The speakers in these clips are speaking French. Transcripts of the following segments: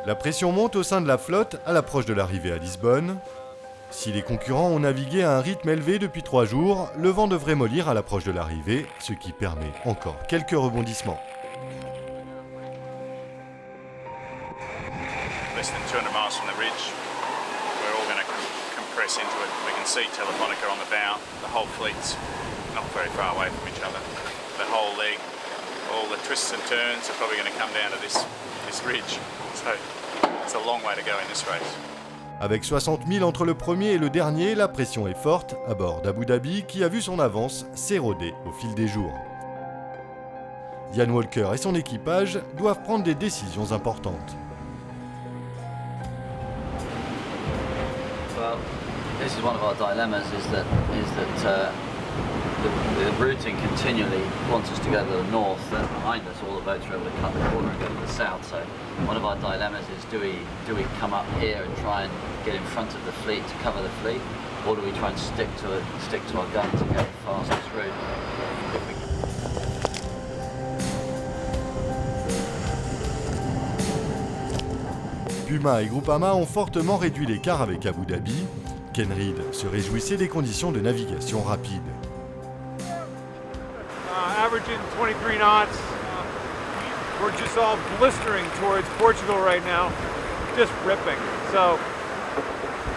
La pression monte au sein de la flotte à l'approche de l'arrivée à Lisbonne. Si les concurrents ont navigué à un rythme élevé depuis 3 jours, le vent devrait mollir à l'approche de l'arrivée, ce qui permet encore quelques rebondissements. Less than 200 miles from the ridge, we're all going to compress into it. We can see Telefonica on the bow. The whole fleet's not very far away from each other. The whole leg, all the twists and turns are probably going to come down to this ridge. So it's a long way to go in this race. Avec 60 000 entre le premier et le dernier, la pression est forte à bord d'Abu Dhabi qui a vu son avance s'éroder au fil des jours. Ian Walker et son équipage doivent prendre des décisions importantes. Well, this is one of our dilemmas is that the routing continually wants us to go to the north, and behind us all the boats are able to cut the corner and go to the south. So one of our dilemmas is do we come up here and try and get in front of the fleet to cover the fleet, or do we try and stick to our gun to get the fastest route? Puma et Groupama ont fortement réduit l'écart avec Abu Dhabi. Ken Reed se réjouissait des conditions de navigation rapides. Averaging 23 knots. We're just all blistering towards Portugal right now. Just ripping. So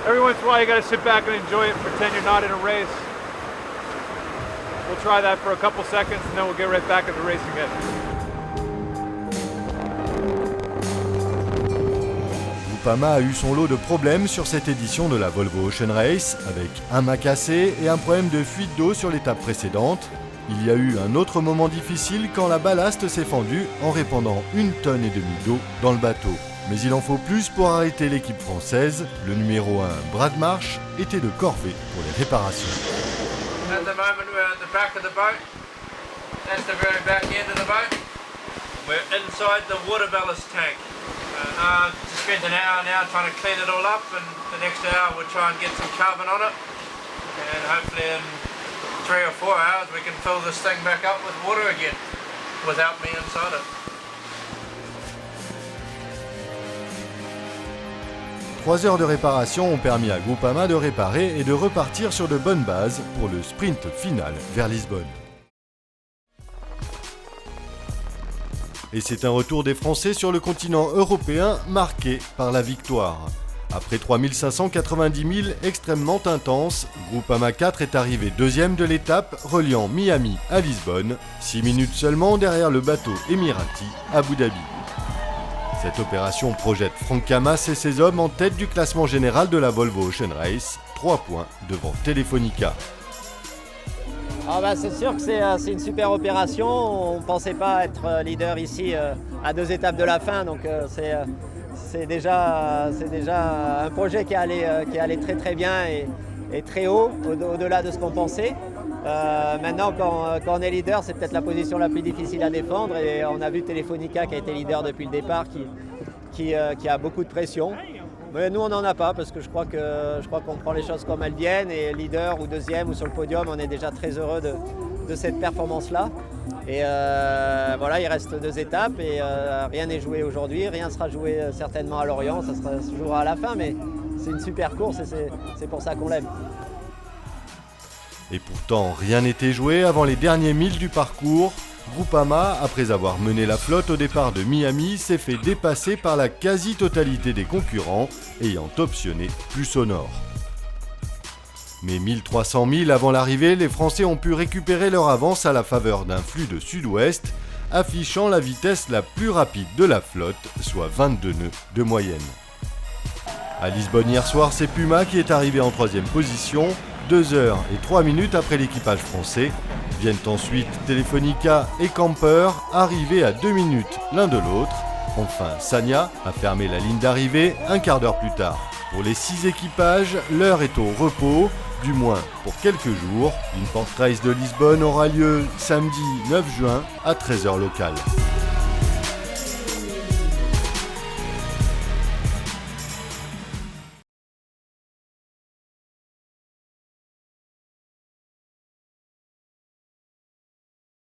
every once in a while you got to sit back and enjoy it and pretend you're not in a race. We'll try that for a couple seconds and then we'll get right back into racing it. Groupama a eu son lot de problèmes sur cette édition de la Volvo Ocean Race, avec un mât cassé et un problème de fuite d'eau sur l'étape précédente. Il y a eu un autre moment difficile quand la ballast s'est fendue en répandant 1,5 tonne d'eau dans le bateau. Mais il en faut plus pour arrêter l'équipe française. Le numéro 1, Brad Marsh, était de corvée pour les réparations. At the moment we're at the back of the boat. That's the very back end of the boat. We're inside the water ballast tank. To spend an hour now trying to clean it all up, and the next hour we'll try and get some carbon on it, and hopefully in 3 or 4 hours we can fill this thing back up with water again without me inside it. 3 heures de réparation ont permis à Groupama de réparer et de repartir sur de bonnes bases pour le sprint final vers Lisbonne. Et c'est un retour des Français sur le continent européen marqué par la victoire. Après 3590 000 extrêmement intenses, Groupama 4 est arrivé deuxième de l'étape reliant Miami à Lisbonne, 6 minutes seulement derrière le bateau émirati Abu Dhabi. Cette opération projette Franck Camas et ses hommes en tête du classement général de la Volvo Ocean Race, 3 points devant Telefonica. C'est sûr que c'est une super opération. On ne pensait pas être leader ici à 2 étapes de la fin, donc c'est déjà un projet qui est allé très très bien et très haut, au-delà de ce qu'on pensait. Maintenant, quand on est leader, c'est peut-être la position la plus difficile à défendre, et on a vu Telefonica qui a été leader depuis le départ, qui a beaucoup de pression. Mais nous, on n'en a pas, parce que je crois qu'on prend les choses comme elles viennent, et leader ou deuxième ou sur le podium, on est déjà très heureux de cette performance-là. Et voilà, il reste 2 étapes et rien n'est joué aujourd'hui, rien sera joué certainement à Lorient, ça se jouera à la fin, mais c'est une super course et c'est pour ça qu'on l'aime. Et pourtant, rien n'était joué avant les derniers 1000 du parcours. Groupama, après avoir mené la flotte au départ de Miami, s'est fait dépasser par la quasi-totalité des concurrents, ayant optionné plus au nord. Mais 1300 milles avant l'arrivée, les Français ont pu récupérer leur avance à la faveur d'un flux de sud-ouest, affichant la vitesse la plus rapide de la flotte, soit 22 nœuds de moyenne. À Lisbonne hier soir, c'est Puma qui est arrivé en 3e position, 2 heures et 3 minutes après l'équipage français. Viennent ensuite Telefonica et Camper, arrivés à 2 minutes l'un de l'autre. Enfin, Sagna a fermé la ligne d'arrivée un quart d'heure plus tard. Pour les 6 équipages, l'heure est au repos, du moins pour quelques jours. Une Port Race de Lisbonne aura lieu samedi 9 juin à 13h locale.